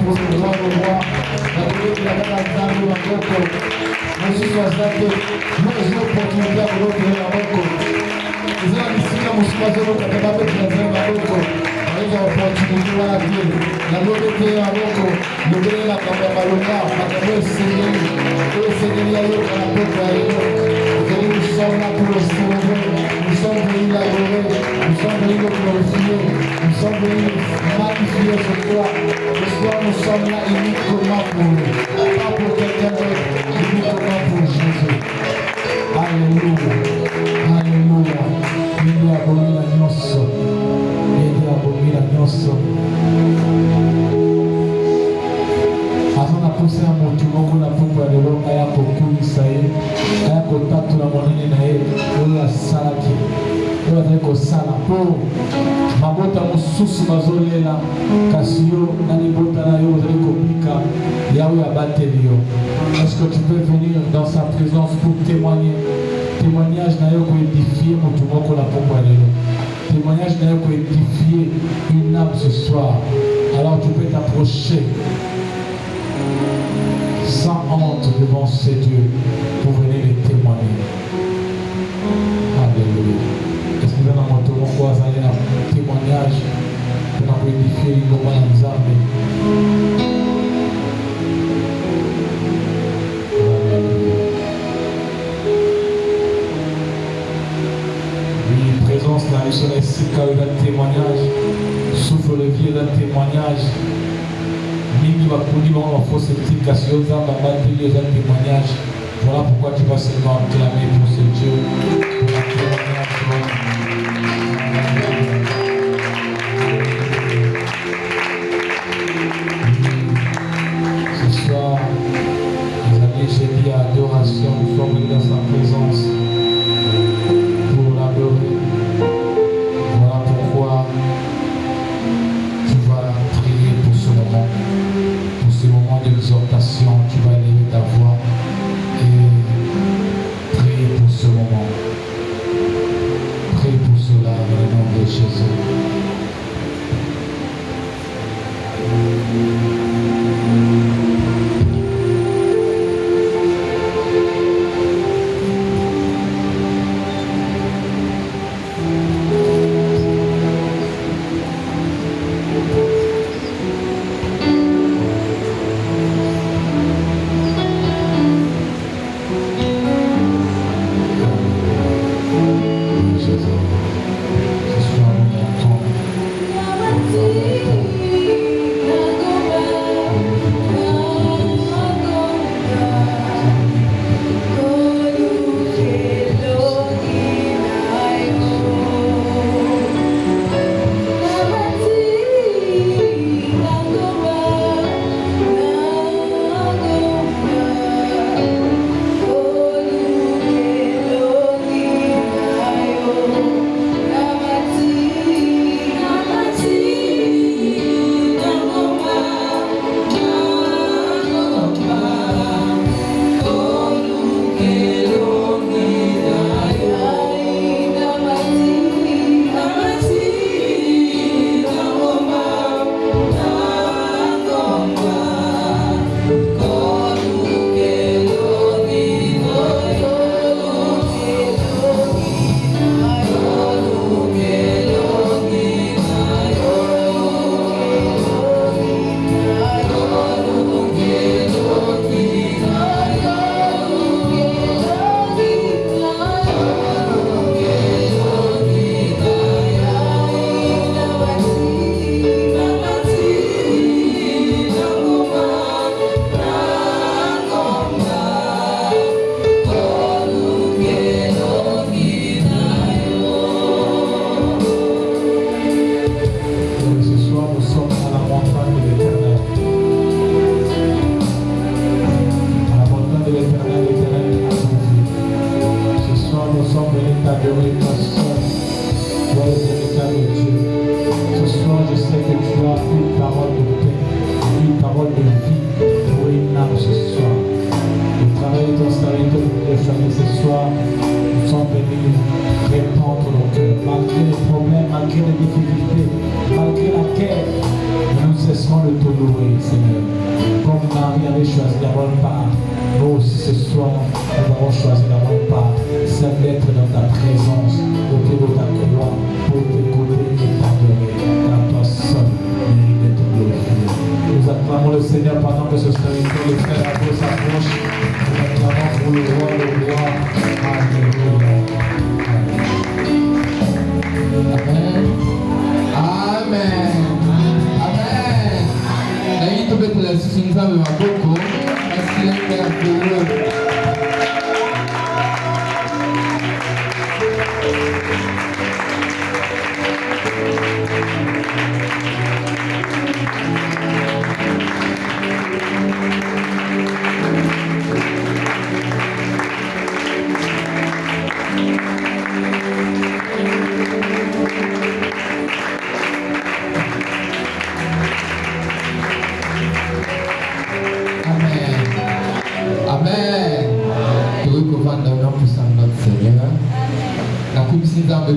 pour le grand roi. La gloire de la grande dame de la Mosu Swazate, nous avons l'opportunité à vous donner la Boko. Nous avons ici la Moussouazero, la Kababé qui a fait la Boko. Nous avons l'opportunité à la vie. La gloire de la Boko, nous avons la Kababaloka, la Kababé Seigneur, le Seigneur Yayo, la Boko Yayo. Nous sommes là pour le célébrer, nous sommes venus l'adorer, nous sommes venus le glorifier, nous sommes venus magnifier ce soir. Ce soir, nous sommes là uniquement pour lui, pas pour quelqu'un d'autre, uniquement pour Jésus. Alléluia, alléluia. Ele abomina nosso, ele abomina nosso. Azona pousse a moto longo na pomba de longa ya kokulisa ye, ya kotatula monene na ye, oyo asalaki, oyo azali kosala mpo mabota mosusu bazolela, kasi yo na libota na yo ozali kobika ya oyo abateli yo. Est-ce que tu peux venir dans sa présence pour témoigner? Témoignage na yo koédifier moto moko na pomba lelo. Témoignage na yo koédifier une âme ce soir. Alors tu peux t'approcher sans honte devant ces dieux pour venir les témoigner. Alléluia. Est-ce que vous avez un moto moko azali na témoignage pour koédifier lingomba na Nzambe? Dans le soleil, c'est quand il y a un témoignage, souffle le vieux d'un témoignage. Mimi va couler dans la fausse explication, dans la bataille, il y a un témoignage. Voilà pourquoi tu vas seulement acclamer pour ce Dieu, pour un témoignage. Ce soir, les amis, j'ai dit adoration, nous sommes venus dans sa présence pour l'adorer. D'exhortation, tu vas élever ta voix et prier pour ce moment. Prie pour cela dans le nom de Jésus. Malgré les difficultés, malgré la guerre, nous cesserons de te louer, Seigneur. Marie avait choisi d'avoir part. Nous aussi ce soir, nous avons choisi d'avoir part. C'est d'être dans ta présence, au pied de ta croix, pour t'écouter et t'adorer. Car toi seul mérite d'être glorifié. Nous acclamons le Seigneur pendant que ce serviteur, le frère Abo s'approche. Nous acclamons pour le roi, le roi. Alléluia. Amen. Amen. Amen. Tu peux te laisser sur nous avec ma beaucoup parce qu'il est merveilleux.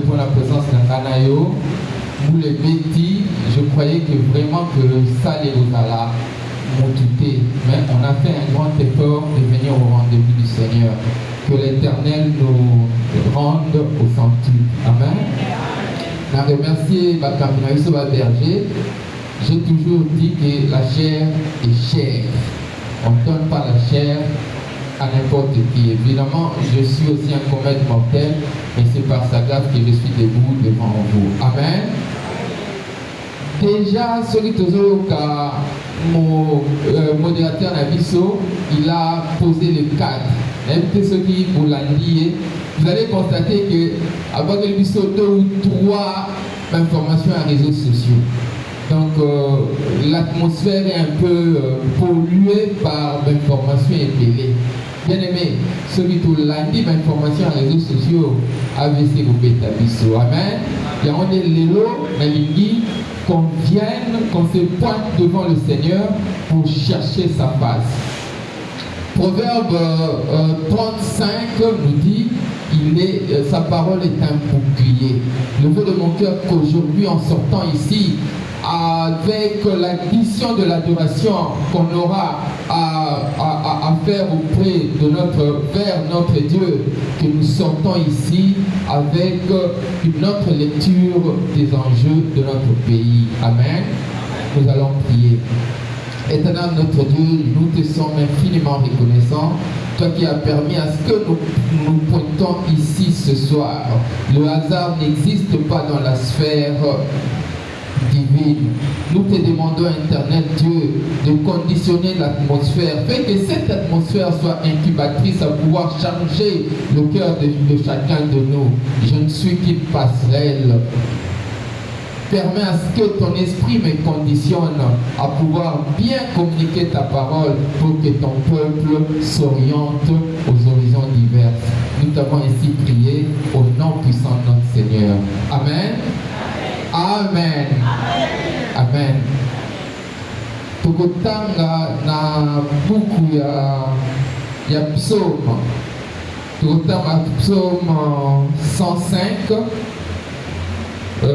Pour la présence d'Anganayo, nous les bêtis, je croyais que vraiment que ça les là m'ont touté, mais on a fait un grand effort de venir au rendez-vous du Seigneur. Que l'Éternel nous rende au centuple. Amen. Je remercie Bakamina Berger. J'ai toujours dit que la chair est chère. On ne donne pas la chair à n'importe qui. Évidemment, je suis aussi un comète mortel, mais c'est par sa grâce que je suis debout devant vous. Amen. Déjà, celui qui mon modérateur Nabiso, il a posé le cadre. Invitez ceux qui vous l'ont dit. Vous allez constater que avant que Nabiso 2 ou 3 informations à réseaux sociaux. Donc l'atmosphère est un peu polluée par l'information épelée. Bien aimé, celui qui l'a dit l'information à réseaux sociaux AVC ou Beta Bisso. Amen. Il y a des lélo, qu'on vienne, qu'on se pointe devant le Seigneur pour chercher sa face. Proverbe 35 nous dit, sa parole est un bouclier. Le vœu de mon cœur qu'aujourd'hui, en sortant ici, avec l'addition de l'adoration qu'on aura à faire auprès de vers notre Dieu, que nous sortons ici avec une autre lecture des enjeux de notre pays. Amen. Nous allons prier. Éternel notre Dieu, nous te sommes infiniment reconnaissants, toi qui as permis à ce que nous pointons ici ce soir. Le hasard n'existe pas dans la sphère divine. Nous te demandons, éternel Dieu, de conditionner l'atmosphère, fait que cette atmosphère soit incubatrice à pouvoir changer le cœur de chacun de nous. Je ne suis qu'une passerelle. Permets à ce que ton esprit me conditionne à pouvoir bien communiquer ta parole pour que ton peuple s'oriente aux horizons divers. Nous t'avons ainsi prié au nom puissant de notre Seigneur. Amen. Amen. Amen. Tukutanga na buku ya psaume. Tukutanga psaume 105. 1,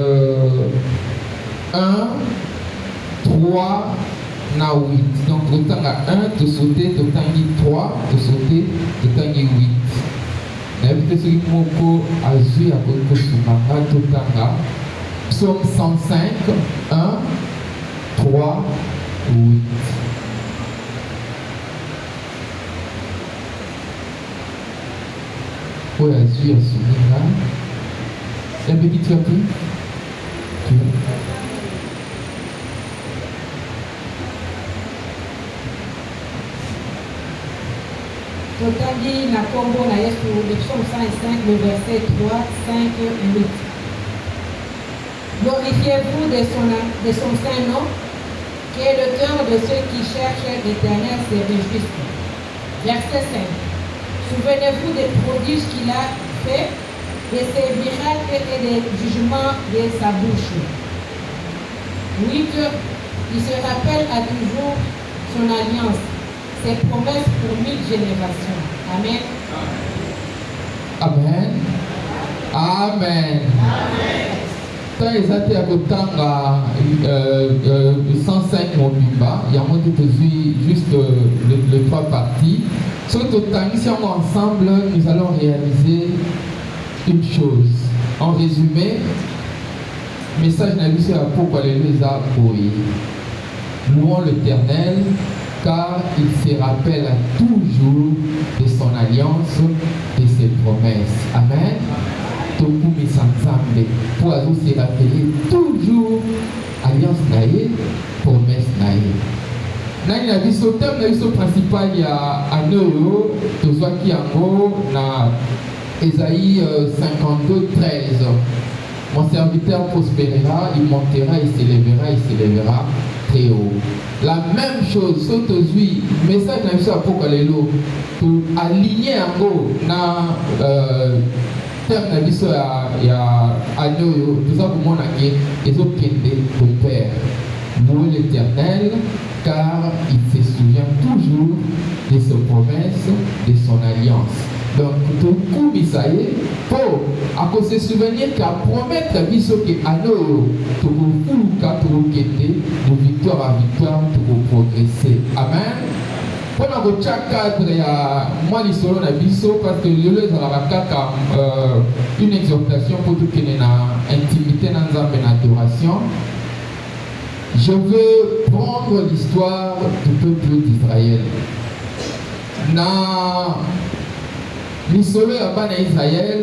3, na 8. Donc, autant à 1, tu sauter, autant à 3, tu sauter, autant à 8. N'avez-vous ce qui m'a agi à votre soumara, autant à Psaume 105, 1, 3, 8. Pour agir à ce moment-là, un petit peu plus. Totangi na kombo na Yesu, le psaume 105, le verset 3, 5 et 8. Glorifiez-vous de son saint nom, qui est le cœur de ceux qui cherchent l'Éternel se réjouissent. Verset 5. Souvenez-vous des prodiges qu'il a fait, de ses miracles et des jugements de sa bouche. 8. Il se rappelle à toujours son alliance, ses promesses pour 1000 générations. Amen. Amen. Amen. Quand ils étaient à côté de 105 Mobimba, il y a juste les trois parties. Surtout, si on est ensemble, nous allons réaliser une chose. En résumé, le message n'a vu sur la peau les louons l'Éternel, car il se rappelle toujours de son alliance, de ses promesses. Amen. Tokumi Sansambe, pour se rappeler toujours alliance naïe, promesse naïe. Nani na biso thème na biso principal ya anoyo tozwaki yango na Ésaïe 52:13. Mon serviteur prospérera, il montera, il s'élèvera très haut. La même chose, sotozui message na biso apokalelo to aligner yango na terme na biso ya anoyo toza komona ke ezokende au Père. Louez l'Éternel, car il se souvient toujours de ses promesses, de son alliance. Donc, tout coup, Misaïe, pour se souvenir qu'à promettre biso que anoyo, tout fuluka, tout kete, de victoire à victoire, tout progresser. Amen. Pour nous cadre, il y a moi l'histoire na biso parce que le lieu une exhortation pour tout qui est dans intimité dans une adoration. Je veux prendre l'histoire du peuple d'Israël. Dans l'histoire d'Israël,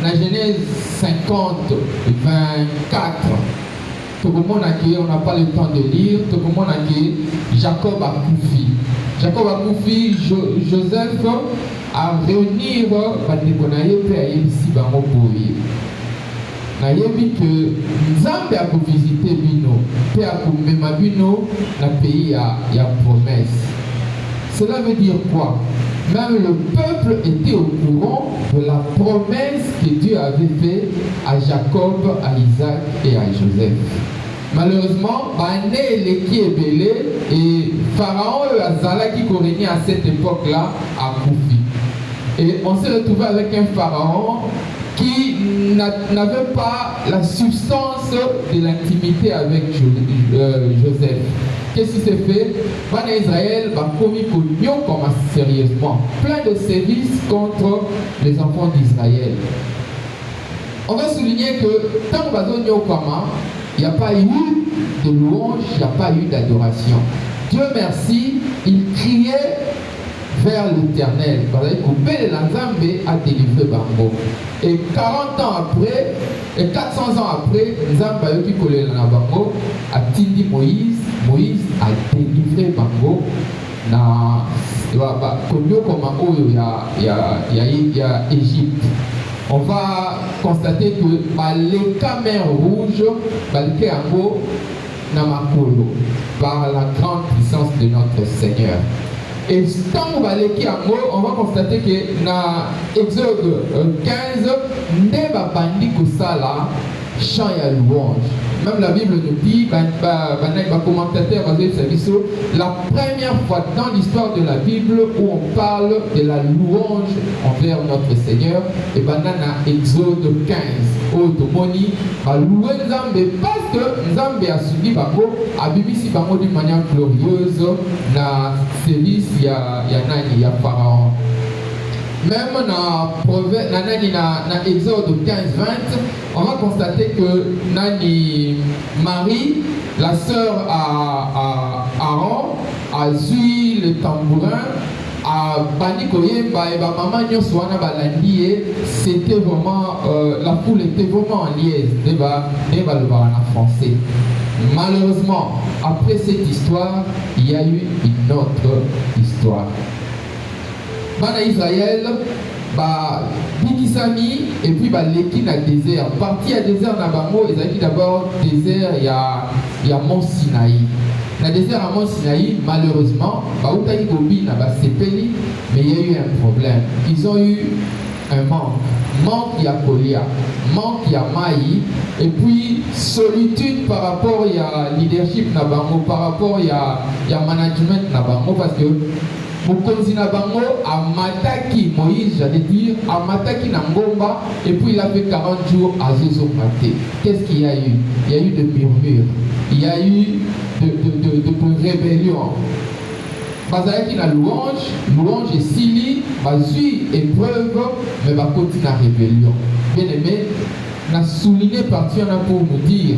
dans Genèse 50, 24, tout le monde on n'a pas le temps de lire, tout le monde Jacob a Koufi. Jacob a Koufi, Joseph a réuni Bandekonaye et a ici Bamoboye. Nayebi que Nzambe a visité Bino, pe a kumema Bino na pays ya promesse. Cela veut dire quoi? Même le peuple était au courant de la promesse que Dieu avait faite à Jacob, à Isaac et à Joseph. Malheureusement, Bané Leki Ebele et Pharaon Azala qui régnait à cette époque-là à Koufi. Et on s'est retrouvé avec un Pharaon qui n'avait pas la substance de l'intimité avec Joseph. Qu'est-ce qui s'est fait? Bana Israël va commis comme sérieusement. Plein de sévices contre les enfants d'Israël. On va souligner que tant il n'y a pas eu de louange, il n'y a pas eu d'adoration. Dieu merci, il criait vers l'Éternel. Parce que Nzambe a délivré Bango. Et 40 ans après, et 400 ans après, Nzambe a eu collé dans Bango, a tindi Moïse. Moïse a délivré Bango dans Égypte. On va constater que les caméras rouges, par la grande puissance de notre Seigneur. Et quand on va constater que dans Exode 15, Neba Bandi Kusala chant et louange. Même la Bible nous dit, commentateur, la première fois dans l'histoire de la Bible où on parle de la louange envers notre Seigneur, et dans Exode 15, où Tomoni a loué Nzambe parce que Nzambe a subi Bango, a bibisi Bango d'une manière glorieuse dans le service, il y a Pharaon. Même dans Exode 15-20, on va constater que Marie, la sœur à Aaron, a joué le tambourin, a bani koyemba et maman nyoswana balandi, c'était vraiment la foule était vraiment en liesse, débat le en français. Malheureusement, après cette histoire, il y a eu une autre histoire. Bana Israël, Bikisami, et puis l'équipe dans le désert. Parti à désert dans Bango, ils ont dit d'abord désert, il y a Mont Sinaï. Dans le désert à Mont Sinaï, malheureusement, Baoutaï Gobi n'a pas Sepeli, mais il y a eu un problème. Ils ont eu un manque il y a Kolia, manque il y a Maï, et puis solitude par rapport il y a leadership na Bango, par rapport il y a management na Bango, parce que Mokonzi na bango amataki Moïse, j'allais dire, amataki na ngomba, et puis il a fait 40 jours à Zézomate. Qu'est-ce qu'il y a eu? Il y a eu de murmures, il y a eu de rébellion. Bazalaki na louange et sili, bazui épreuve, mais ba continue la rébellion. Bien aimé, n'a souligné partie pour nous dire,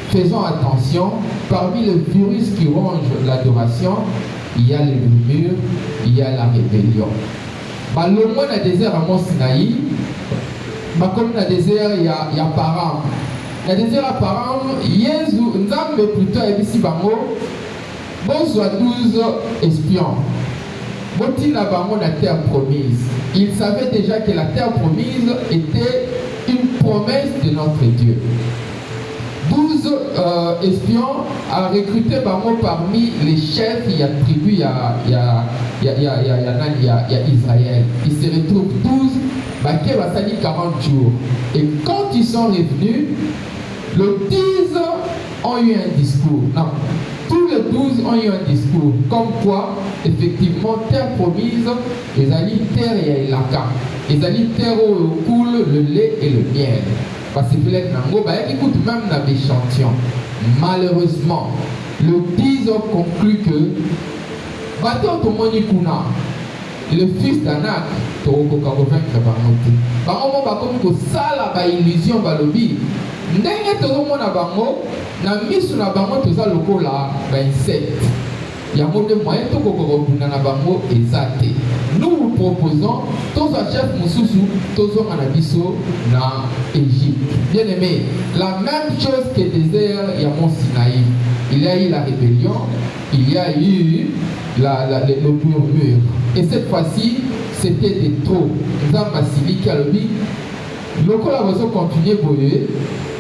faisons attention, parmi les virus qui rongent l'adoration, il y a les murmures, il y a la rébellion. Bah, le moins dans le désert à Mont Sinaï, bah, comme dans le désert, il y a Param. Dans le désert à Param, Jésus, Nzambe plutôt, et ici, Bango, bon, soit 12 espions. Boti na Bango la terre promise. Il savait déjà que la terre promise était une promesse de notre Dieu. 12 espions a recruté Bango parmi les chefs, il y a tribu, il y a Israël. Il se retrouve 12, Baké va salir 40 jours. Et quand ils sont revenus, le 10 ont eu un discours. Non, tous les 12 ont eu un discours. Comme quoi, effectivement, terre promise, ils allaient terre et Elaka. Ils allaient terre où coule le lait et le miel. Parce que écoute même dans l'échantillon. Malheureusement, le 10 ont conclu que le fils d'Anak, illusion balobi. Ndenge tozomona bango na misu na bango toza lokola ba insecte. Yango de moyen to kokobuna na bango ezate. Nous vous proposons tous un chef mususu tozo na biso na Égypte. Bien aimé, la même chose que désert ya Mont Sinaï. Il y a eu la rébellion, il y a eu le murmure. Et cette fois-ci, c'était des trop. Nzambasili qui a le dit, le collaborateur continue boyer,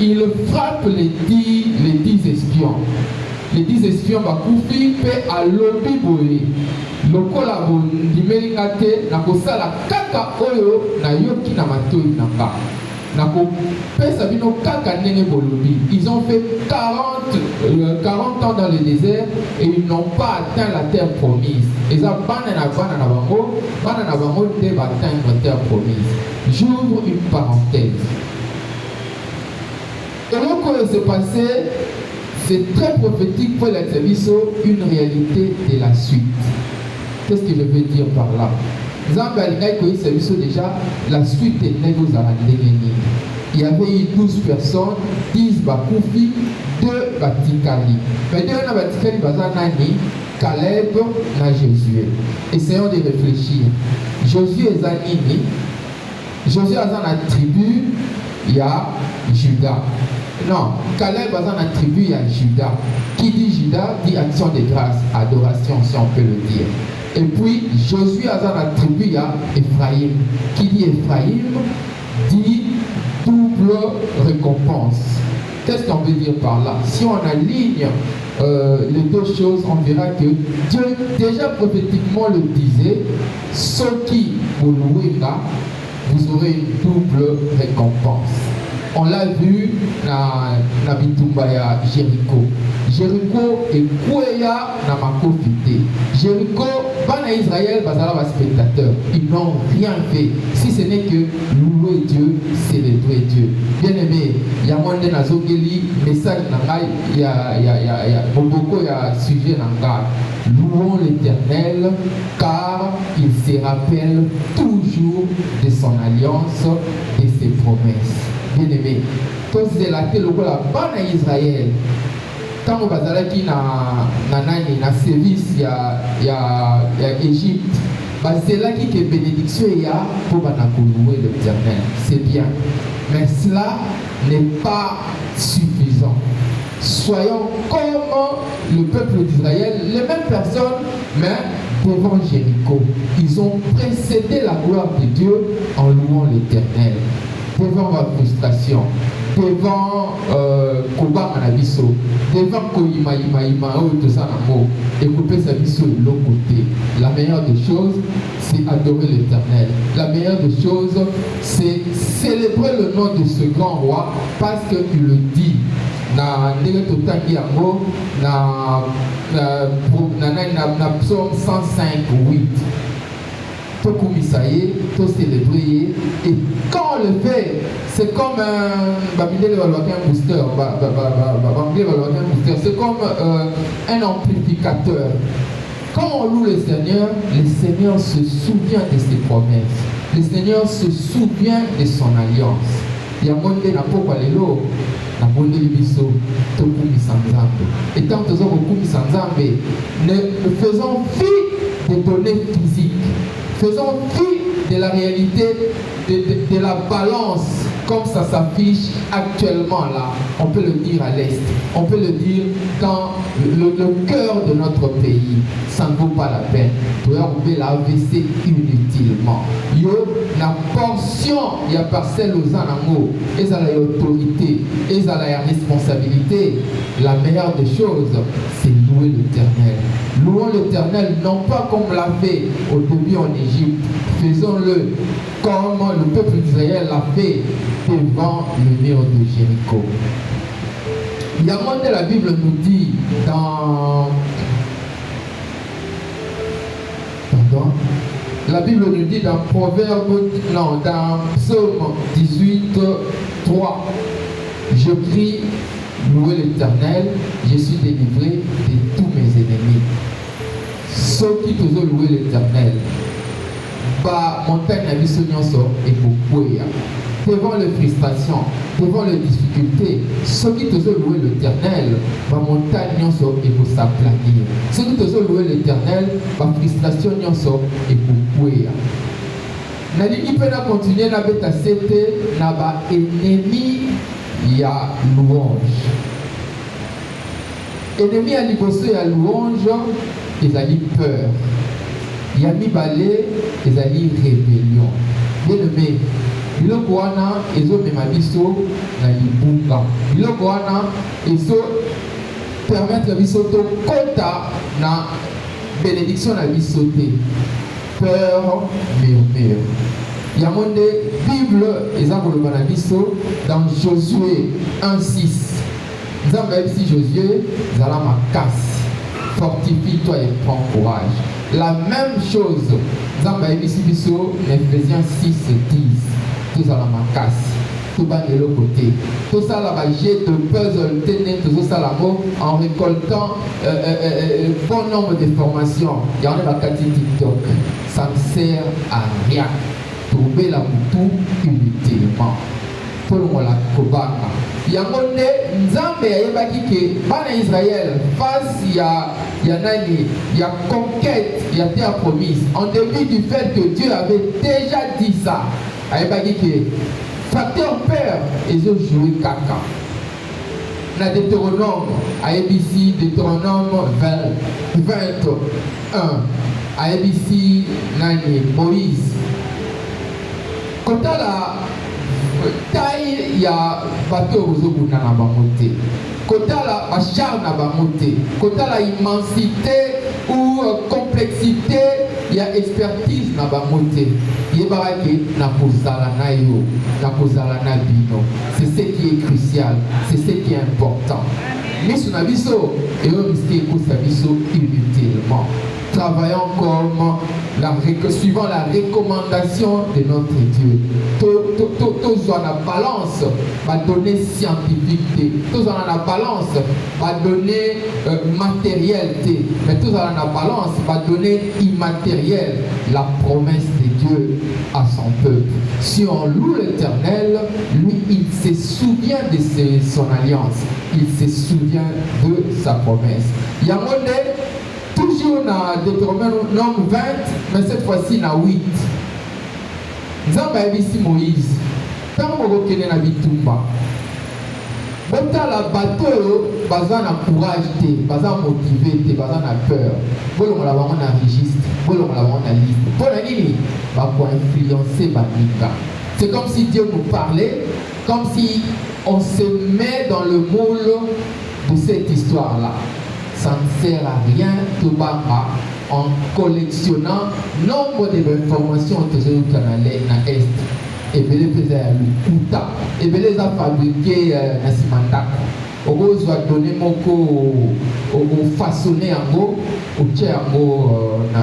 il frappe les 10 espions. Les 10 espions bakoufi pe à lobby boye. Le collaborateur dit na kosala kaka oyo na yoki na matoi na ba. Nako pesa bino kaka nene bolobi. Ils ont fait 40 ans dans le désert et ils n'ont pas atteint la terre promise. Et ça bana na bango de atteindre la terre promise. J'ouvre une parenthèse. Et donc quand il s'est passé, c'est très prophétique pour les services, une réalité de la suite. Qu'est-ce que je veux dire par là? Déjà, la suite est négociée. Il y avait eu 12 personnes, 10 Bakoufi, 2 Batikali. Mais 2 Batikali, Bazanani, Caleb, na Josué. Essayons de réfléchir. Josué est Zanini. Josué est dans la tribu, il y a Judas. Non, Caleb est dans la tribu, il y a Judas. Qui dit Judas dit action de grâce, adoration, si on peut le dire. Et puis, Josué est dans la tribu, il y a Ephraïm. Qui dit Ephraïm dit double récompense. Qu'est-ce qu'on veut dire par là? Si on aligne les deux choses, on verra que Dieu déjà prophétiquement le disait, ceux qui vous louez là, vous aurez une double récompense. On l'a vu dans Bitumbaya Jéricho. Jéricho est Kouya na Makofite. Jéricho, bana Israël, bazala va spectateur. Ils n'ont rien fait. Si ce n'est que louer Dieu, célébrer Dieu. Bien aimé, il y a moins de nazogeli, message nangai, il y a beaucoup de sujet nangai. Louons l'Éternel, car il se rappelle toujours de son alliance et ses promesses. Bien aimé, tous les latés locaux là-bas en Israël, quand on va aller na service, il y a Égypte, c'est là qu'il y a une bénédiction pour louer l'Éternel. C'est bien. Mais cela n'est pas suffisant. Soyons comme le peuple d'Israël, les mêmes personnes, mais devant Jéricho. Ils ont précédé la gloire de Dieu en louant l'Éternel. Devant ma frustration, devant Koba Manabiso, devant Koyima tout ça et couper sa biso de l'autre côté. La meilleure des choses, c'est adorer l'Éternel. La meilleure des choses, c'est célébrer le nom de ce grand roi parce qu'il le dit. na ndenge totangi yango na psaume 105:8. Tokumisa ye, to célébrer ye. Et quand on le fait, c'est comme un booster, c'est comme un amplificateur. Quand on loue le Seigneur se souvient de ses promesses. Le Seigneur se souvient de son alliance. Il y a monde na pokwa lelo na monde libiso tokumisa nzambe. Et tant que nous kumisa nzambe, ne faisons fi des données physiques. Faisons fi de la réalité de la balance comme ça s'affiche actuellement là. On peut le dire à l'est, on peut le dire dans le cœur de notre pays. Ça ne vaut pas la peine. Tu as oublié l'AVC inutilement. Yo, la portion, il y a parcelle aux anamos, et ça la autorité, et ça la responsabilité. La meilleure des choses, c'est louer l'Éternel. Louons l'Éternel, non pas comme l'a fait au début en Égypte. Faisons-le comme le peuple d'Israël l'a fait devant le mur de Jéricho. Il y a un moment de la Bible nous dit dans... Pardon. La Bible nous dit dans Proverbe, non, dans Psaume 18, 3. Je crie, louez l'Éternel, je suis délivré de tous mes ennemis. Ceux qui te veulent louer l'Éternel, bah, montagne à Bissonionso et Boukouya. Devant les frustrations, devant les difficultés, ceux qui te veulent louer l'Éternel, bah, montagne et pour s'aplanir. Ceux qui te veulent louer l'Éternel, bah, frustration et Boukouya. Naliki peut continuer à bêta c'était na ba ennemi ya louange. Ennemi à liboso ya louange, ils allaient peur. Yami balé, ils allaient rébellion. Bien aimé, biloko wana ezo mema biso na libunga. Biloko wana ezo permettre biso to kota na bénédiction na biso te. Peur, murmure. Yamonde Bible ezakoloba na biso dans Josué 1:6. Nzambe si Josué zala makasi. Fortifie-toi et prends courage. La même chose, Nzambe ici biso Ephésiens 6:10. Tout ça la makasi. Tout bas de l'autre côté. Tout ça la jet de puzzle téné tout ça la mot en récoltant bon nombre de formations. Il y en a la qualité TikTok. Ça ne sert à rien. Trouver la boutou inutilement. Tout le monde la kobaka. Yamonde Nzambe yebaki ke bana Israël face il y a conquête, il y a terre promise. En dépit du fait que Dieu avait déjà dit ça. Yebaki ke facteur peur ils ont joué caca. La Deutéronome ABC Deutéronome 21 ABC nani Moïse. Quand la taille ya bateau ozobuna na bamote. Kota la bachar na bamote. Kota la immensité ou complexité ya expertise na bamote. Yebaraki na kozala na yo, na kozala na bino. C'est ce qui est crucial, c'est ce qui est important. Misu na biso et on risque ko sa biso inutilement. Travaillons comme suivant la recommandation de notre Dieu. Tous en la balance, va donner scientifique, tous en la balance, va donner matérialité, mais tous en la balance, va donner immatériel, la promesse de Dieu à son peuple. Si on loue l'Éternel, lui, il se souvient de son alliance, il se souvient de sa promesse. Il y a un modèle. Toujours dans Deutéronome 20, mais cette fois-ci dans 8. Nzambe ici Moïse. Tant que vous avez na bitumba. Bota la bateau, baza na courage te, baza motivé te, baza na peur. Bolon la vraiment na registre, bolon la vraiment na liste. Pour la nini, va pour influencer banika. C'est comme si Dieu nous parlait, comme si on se met dans le moule de cette histoire-là. Ça ne sert à rien tout bas en collectionnant nombre d'informations que je vous canalais dans l'Est. Et bien les faisait à l'Ukuta. Et bien les a fabriqués à Simantaka. Oko soit donné moko au façonner en go, au tiers en go na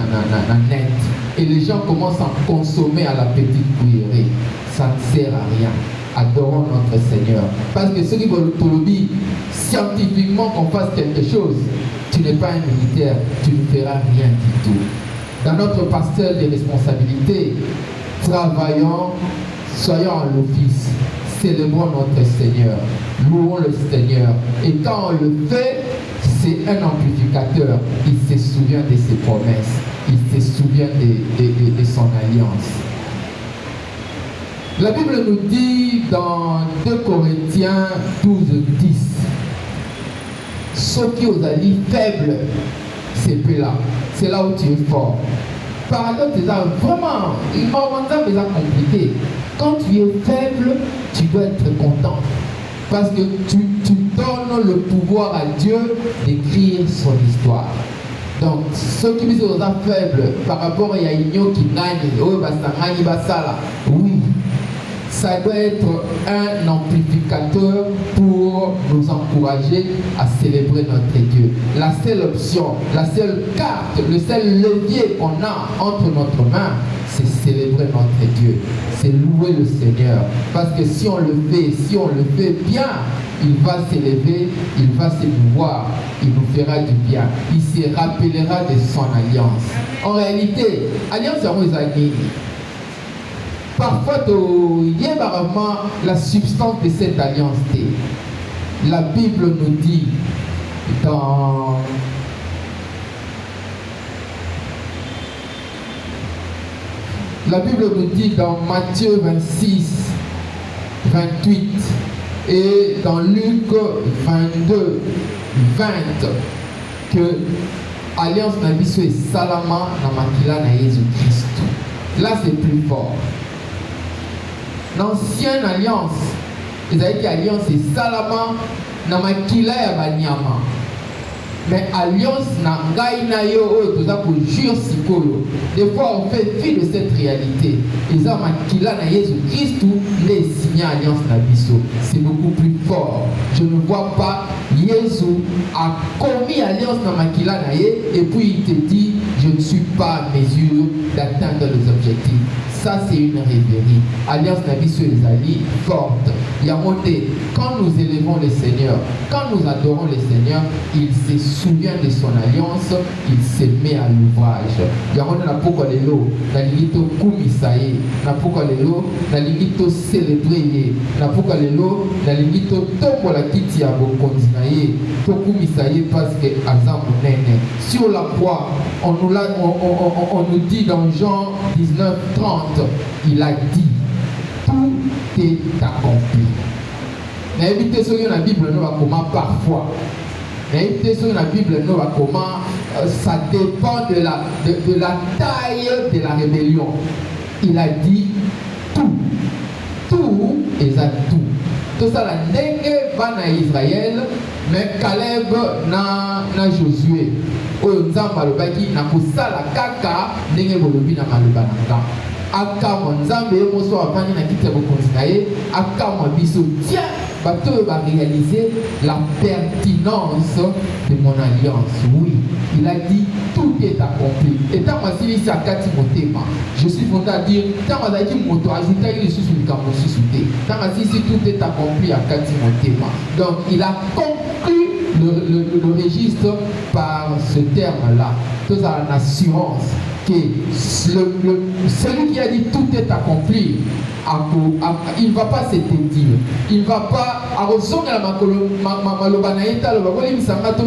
net. Et les gens commencent à consommer à la petite cuillerée. Ça ne sert à rien. Adorons notre Seigneur. Parce que ceux qui veulent dire scientifiquement qu'on fasse quelque chose, tu n'es pas un militaire, tu ne feras rien du tout. Dans notre pasteur des responsabilités, travaillons, soyons en l'office, célébrons notre Seigneur, louons le Seigneur. Et quand on le fait, c'est un amplificateur. Il se souvient de ses promesses, il se souvient de son alliance. La Bible nous dit dans 2 Corinthiens 12, 10, ceux qui ont dit faible, c'est là où tu es fort. Paradoxe, c'est vraiment, il m'a compliqué. Quand tu es faible, tu dois être content. Parce que tu donnes le pouvoir à Dieu d'écrire son histoire. Donc, ceux qui sont faibles par rapport à Yaïnyo qui gagne, oui, ça doit être un amplificateur pour nous encourager à célébrer notre Dieu. La seule option, la seule carte, le seul levier qu'on a entre notre main, c'est célébrer notre Dieu, c'est louer le Seigneur. Parce que si on le fait bien, il va s'élever, il va s'émouvoir, il nous fera du bien. Il se rappellera de son alliance. En réalité, alliance c'est un parfois, il y a vraiment la substance de cette alliance. La Bible nous dit dans Matthieu 26, 28 et dans Luc 22, 20 que alliance Nabiso et Salama na makila na Jésus-Christ. Là, c'est plus fort. L'ancienne alliance, ils avaient dit alliance et Salama na makila ya banyama. Mais alliance na ngai na yo tout ça pour jure sikoyo. Des fois on fait fi de cette réalité. Ils ont makila na Jésus-Christ les signé alliance na biso. C'est beaucoup plus fort. Je ne vois pas Jésus a commis alliance na makila na ye et puis il te dit je ne suis pas à mesure d'atteindre les objectifs. Ça c'est une rêverie. Alliance na biso les alliés forte. Yamote, quand nous élevons le Seigneur, quand nous adorons le Seigneur, il se souvient de son alliance, il se met à l'ouvrage. Yamote na poko lelo, na lingito kumisaye, na poko lelo, na lingito célébrer, na poko lelo, na lingito tombo la kiti ya bokonzi na ye, to kumisaye parce que azam nene. Sur la croix, on nous dit dans Jean 19, 30, il a dit, tout est accompli. Mais évitez ce que la Bible nous va comment parfois. Mais évitez ce que la Bible nous va comment ça dépend de la taille de la rébellion. Il a dit tout et ça tout. Tout ça la dengue va na Israël, mais Caleb na Josué. Oyo nzamba lobaki na kusala kaka ndenge bolobi na maloba na nga. Akamwa nzambe moso avandi na kiti ya bokonzi na ye, akamwa biso tiens bato va réaliser la pertinence de mon alliance. Oui, il a dit tout est accompli. Et tant que c'est à Kati Motema, je suis fondé à dire tant que c'est moto ajouté il est sous le camp sous-souté. Tant que si tout est accompli à Kati Motema. Donc il a conclu le registre par ce terme-là. Tout ça en assurance que celui qui a dit tout est accompli, il ne va pas se dire, il ne va pas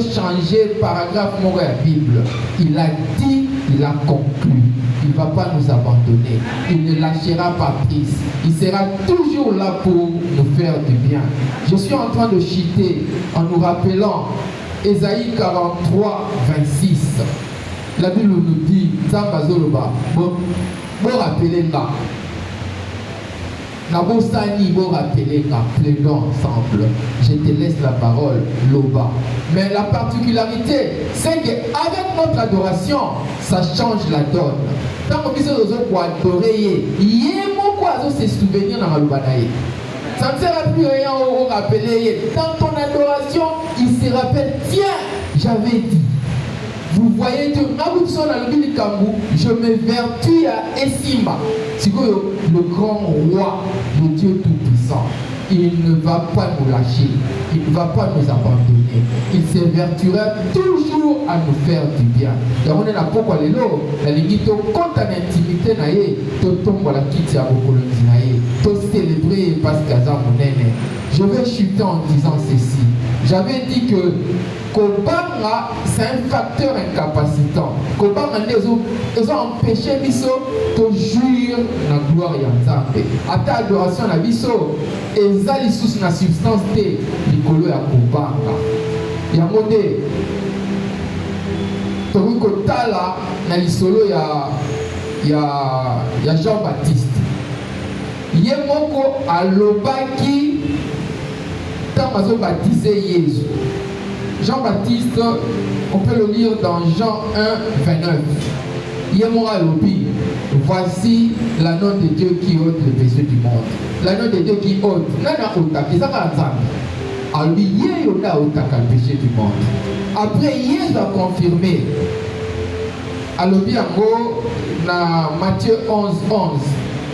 changer paragraphe de la Bible. Il a dit, il a conclu. Il ne va pas nous abandonner. Il ne lâchera pas prise. Il sera toujours là pour nous faire du bien. Je suis en train de citer en nous rappelant Ésaïe 43, 26. La Bible nous dit, Zambazoloba, bon rappelez-moi. Nabosani, bon rappelez-moi, plaidons ensemble. Je te laisse la parole, Loba. Mais la particularité, c'est qu'avec notre adoration, ça change la donne. Tant que nous sommes pour adorer, il y a beaucoup de se souvenir dans ma lobanaï. Ça ne sert à plus rien au rappeler. Dans ton adoration, il se rappelle, tiens, j'avais dit. Vous voyez que je m'évertue à Esima. C'est que le grand roi, le Dieu Tout-Puissant, il ne va pas nous lâcher, il ne va pas nous abandonner. Il s'évertuera toujours à nous faire du bien. Et on est là pour quoi les lots. La limite, quand on intimité, tu tombes à la quitte à vos colonies, tu célébrer parce qu'il y a mon aîné. Je vais chuter en disant ceci. J'avais dit que Kobanga, c'est un facteur incapacitant. Kobanga, ils ont empêché Bisso de jouir la gloire Yanzambe. À ta adoration, la Bisso, ils ont sous la substance de l'icolo ya Kobanga. Yamode, Tori Kotala, na l'isolo ya Jean-Baptiste. Yemoko alobaki. Quand on baptisé Jésus. Jean-Baptiste, on peut le lire dans Jean 1, 29. Yemora Lopi, voici l'anneau de Dieu qui ôte le péché du monde. L'anneau de Dieu qui ôte. Nana otaki, ça va ensemble. Alors, il a ôté le péché du monde. Après, Jésus a confirmé. Alors, bien, dans Matthieu 11, 11.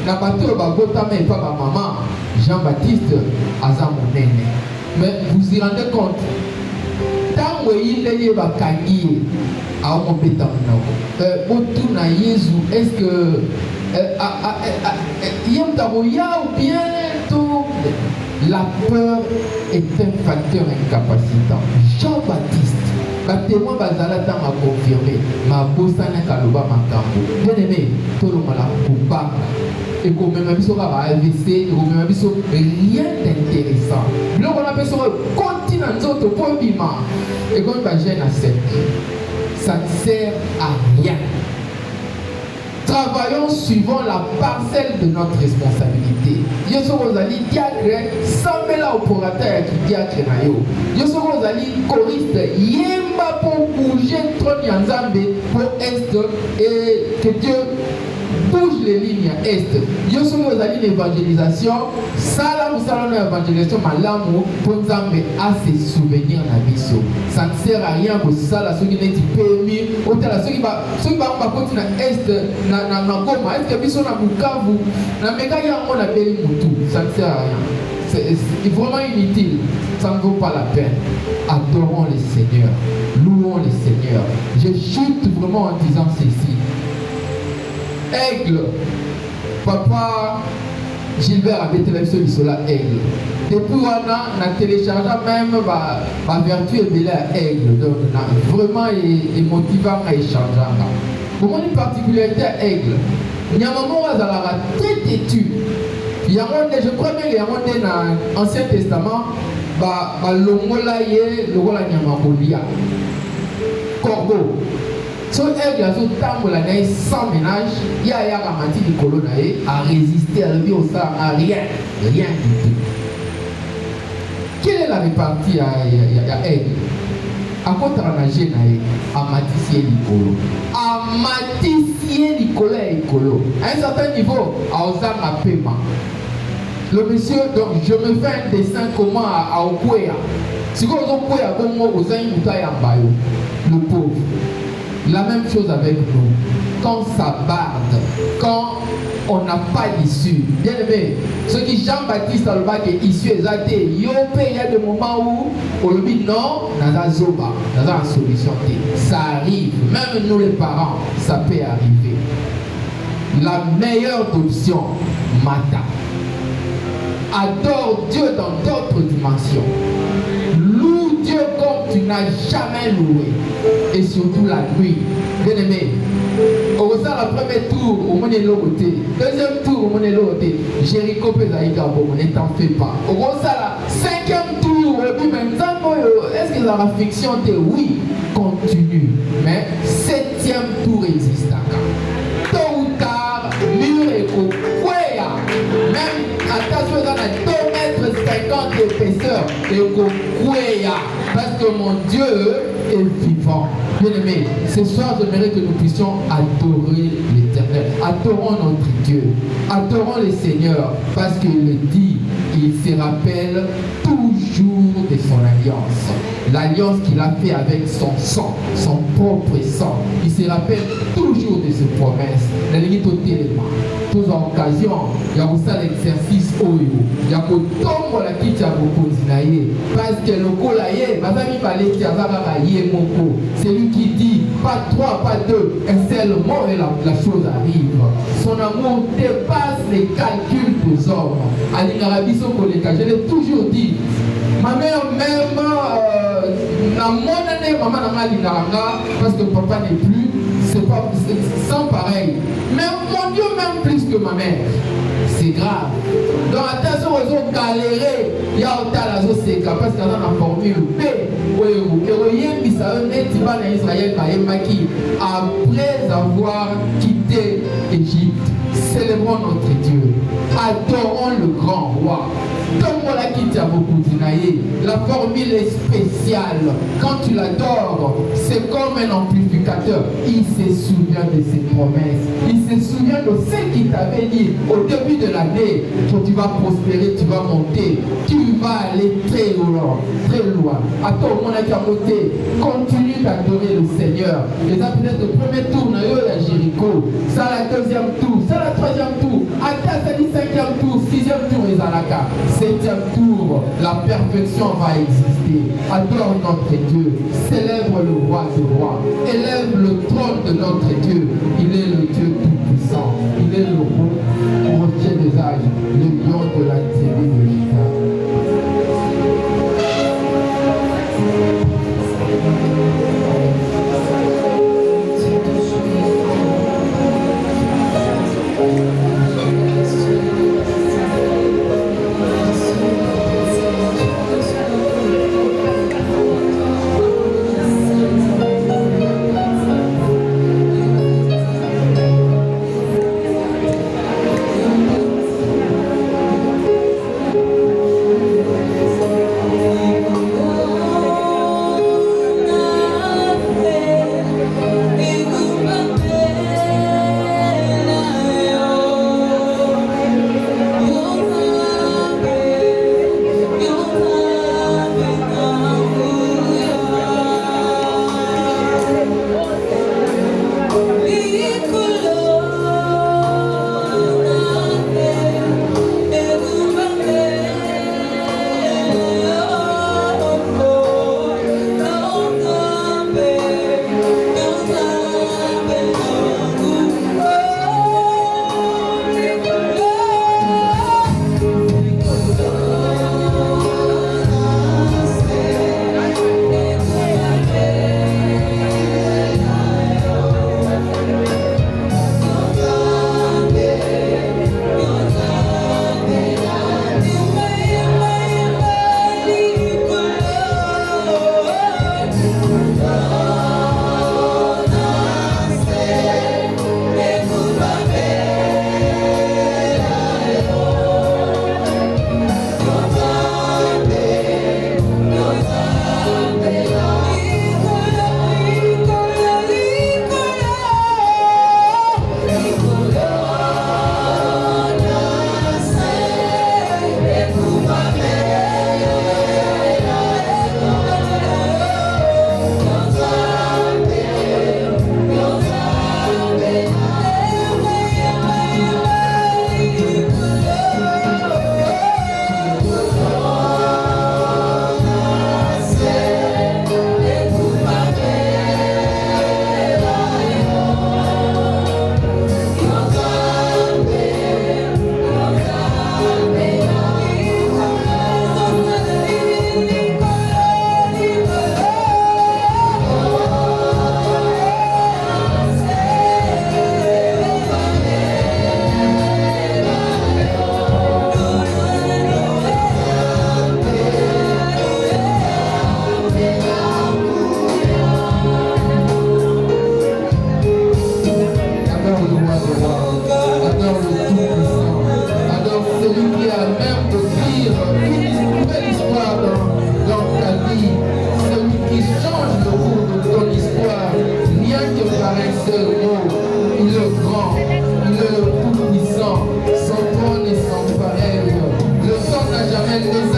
Na bateau babota mais pas ma maman Jean-Baptiste aza monene. Mais vous y rendez compte tant il est bakagi a on beta no botu na Jésus est-ce que yem taboya ou bien tout la peur est un facteur incapacitant. Jean-Baptiste témoin bazala tant a confirmé ma bosana kaloba makambo bien aimé tout le monde a combat. Et comme même si on a AVC, et comme même si rien d'intéressant. Là on a besoin de continuer notre point bima. Et comme on va gêner à 7, ça ne sert à rien. Travaillons suivant la parcelle de notre responsabilité. Yo sommes allés diacre, sans méla opérateur qui diacre na yo. Yo sommes allés choriste, yemba pour bouger trop Nyanzambe pour est et que Dieu bouge les lignes est. Yo sommes allés l'évangélisation, ça nous allons l'évangélisation malamu pour Nzambe à se souvenir na biso. Ça ne sert à rien pour ça la ceux qui n'est permis, ou ceux qui va continuer est na Goma, est-ce que biso na Bukavu, na meka yango na beli mutu, ça ne sert à rien. C'est vraiment inutile, ça ne vaut pas la peine. Adorons le Seigneur, louons le Seigneur. Je chute vraiment en disant ceci. Aigle, papa Gilbert a été sur cela aigle. Depuis on a téléchargé même ma vertu et belle aigle. Donc vraiment émotivant et échangeant. Pour une particularité aigle, il y a un moment où elle a très têtu. Il y a je crois même qu'il y a dans l'Ancien Testament, l'ongola yé, l'ongola nyamakolia. Corbeau. So aigle a tambola naï sans ménage, il y a ramati du colonaï à résister à lui au ça à rien du tout. Quelle est la répartie à aigle? À quoi travailler à Matisier Nicolo? À Matisier Nicolo et Nicolo. À un certain niveau, à Osama Pema. Le monsieur, donc je me fais un dessin comment à Okwea. Si vous avez un bon mot, vous avez un Bayo, le pauvre. La même chose avec nous. Quand ça barde, quand on n'a pas d'issue. Bien aimé, ce qui Jean-Baptiste a le bac est issu exact. Il y a des moments où on lui dit non, n'a zoba, n'a pas solution. Ça arrive, même nous les parents, ça peut arriver. La meilleure option, Mata. Adore Dieu dans d'autres dimensions. Loue Dieu comme tu n'as jamais loué. Et surtout la nuit. Bien aimé, au la premier tour, au moins côté. Deuxième tour, au moins côté. Jéricho peut aller à bon, ne t'en fais pas. Au la cinquième tour, est-ce que la fiction te oui, continue. Mais septième tour existe encore. Tôt ou tard, mur et même attention dans la 2,50 m d'épaisseur et parce que mon Dieu est vivant. Bien aimé, ce soir j'aimerais que nous puissions adorer l'Éternel. Adorons notre Dieu. Adorons le Seigneur parce qu'il le dit. il se rappelle toujours de son alliance. L'alliance qu'il a fait avec son sang, son propre sang. Il se rappelle toujours de ses promesses. La limite au téléma. Tous en occasion, il y a aussi l'exercice oyo. Il y a que tombe la quitte à beaucoup parce que le colaye, c'est lui qui dit pas trois, pas deux, un seul mot et la chose arrive. Son amour dépasse les calculs des hommes. Je l'ai toujours dit. Ma mère même, dans mon année, maman n'a parce que papa n'est plus, c'est pas sans pareil. Mais mon Dieu, même plus que ma mère. C'est grave. Donc attention aux autres galérés, il y a autant la chose c'est parce qu'il y a une formule B. Après avoir quitté l'Égypte, célébrons notre Dieu, adorons le grand roi. La formule est spéciale. Quand tu l'adores, c'est comme un amplificateur. Il se souvient de ses promesses. Il se souvient de ce qu'il t'avait dit au début de l'année que tu vas prospérer, tu vas monter, tu vas aller très loin, très loin. Attends, mon ami a monté. Continue d'adorer le Seigneur. Et ça peut être le premier tour à Jéricho. Ça la deuxième tour, ça la troisième tour. Attends, ça dit cinquième tour, sixième tour et Zalaka. Septième tour, la perfection va exister. Adore notre Dieu, célèbre le roi des rois, élève le trône de notre Dieu. Il est le Dieu tout-puissant, il est le roi des âges, le lion de la tribu de Juda.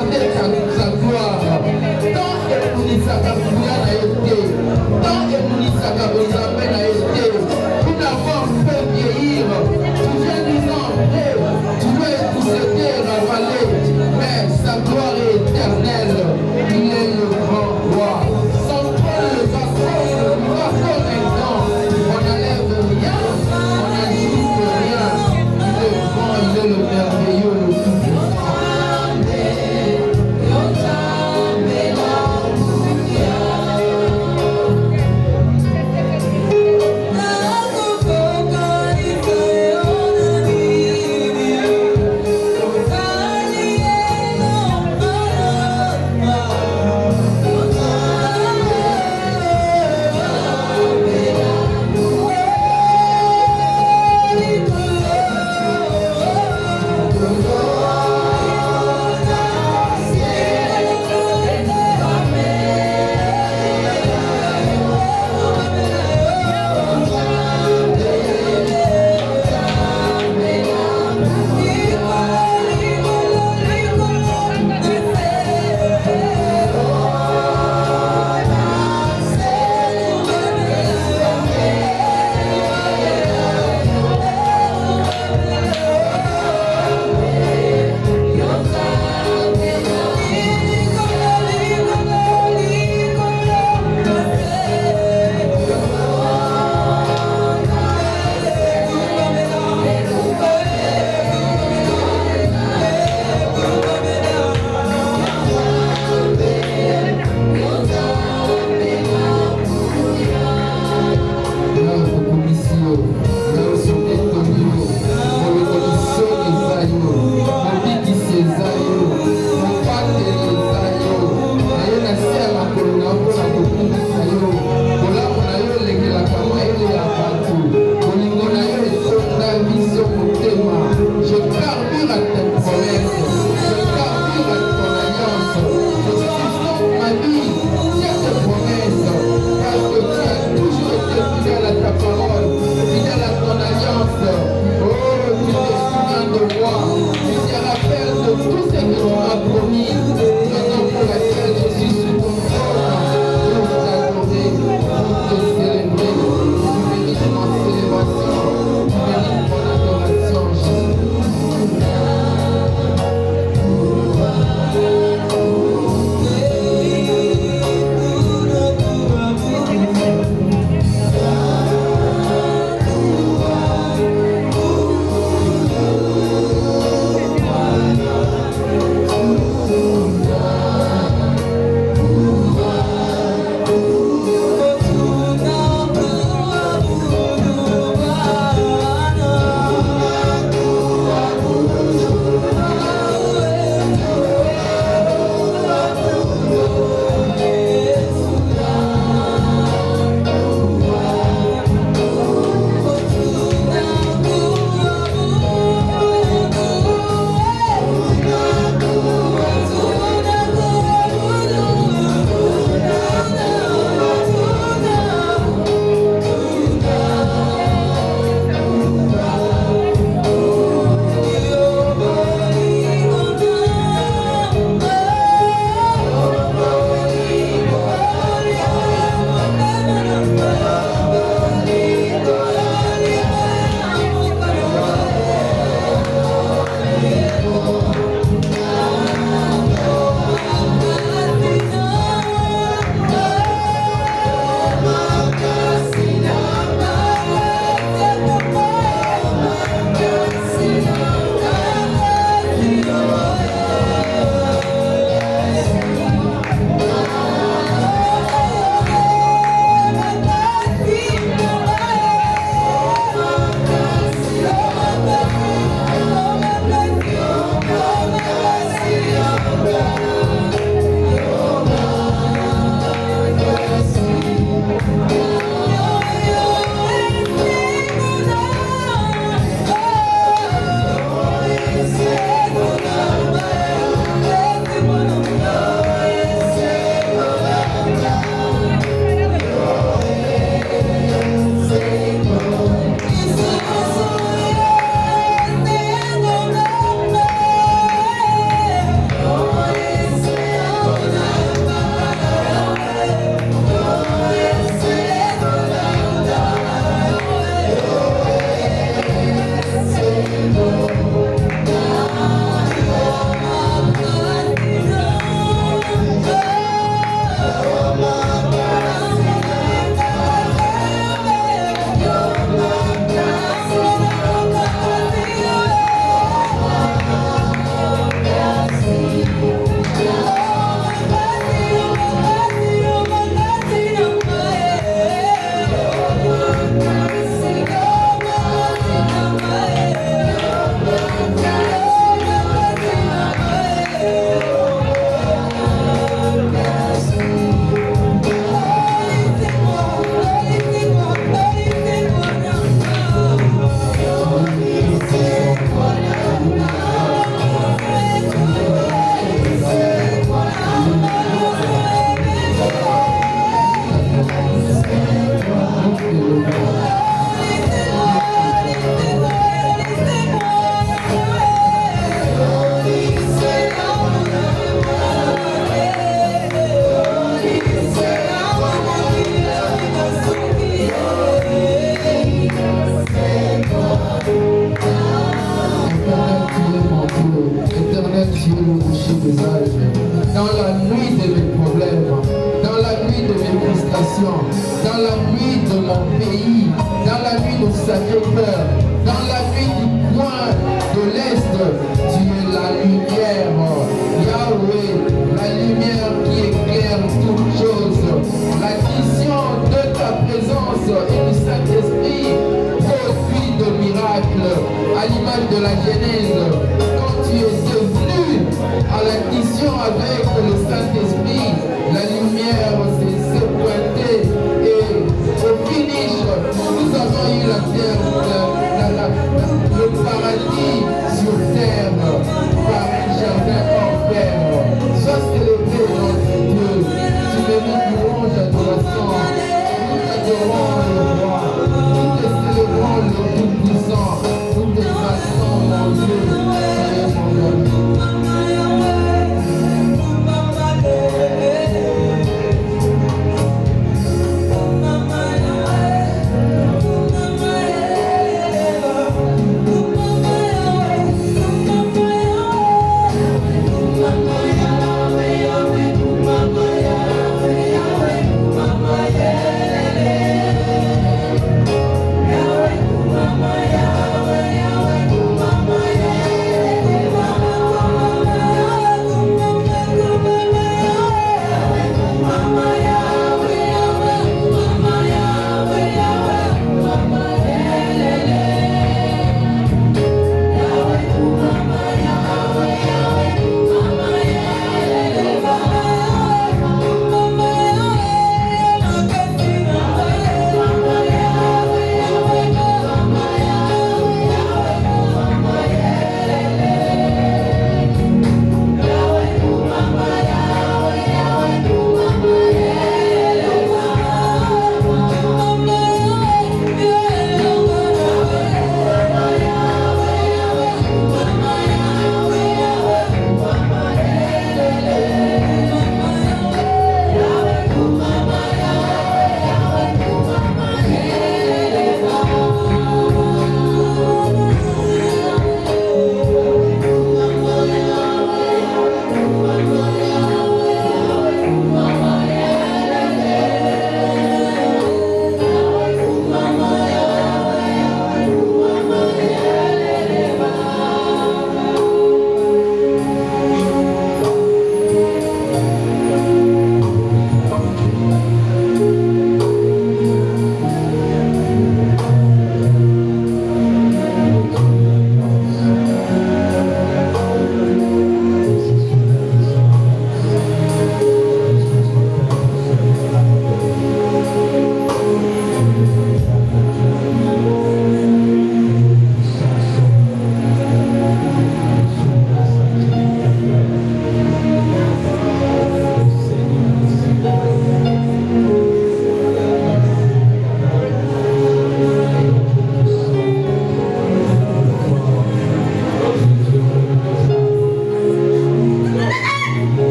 regarder sa gloire. Tant emunisaka nguya na ye te, tant emunisaka bonzambe na ye te. Une avant peut vieillir, tu viens nous entrer, tu veux épousseter, ravaler, mais sa gloire est éternelle. Il est le grand roi. Sans toi le bâton maintenant, on n'enlève rien, on n'ajoute rien. Il est grand, il est le merveilleux, le tout-puissant. nation, dans la nuit de mon pays, dans la nuit de Sacré-Cœur, dans la nuit du coin de l'Est, tu es la lumière, Yahweh, la lumière qui éclaire toutes choses. L'addition de ta présence et du Saint-Esprit produit de miracles, à l'image de la Genèse, quand tu es venu à l'addition avec le Saint-Esprit, la lumière s'est pointée et au finish, nous avons eu la terre, le paradis sur terre par un jardin en terre. Sois célébré, notre Dieu. Tu mérites louange, adoration. Nous t'adorons le roi. Nous te célébrons le Tout-Puissant. Nous t'exaltons, mon Dieu. Soyez mon Dieu.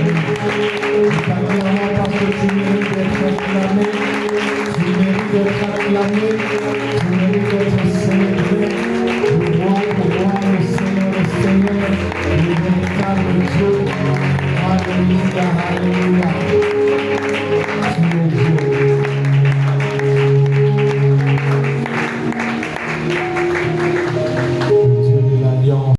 Premièrement parce que tu mérites d'être acclamé, tu mérites d'être acclamé, tu mérites d'être célébré. Pour moi, le Seigneur, le véritable Dieu. Alléluia, alléluia.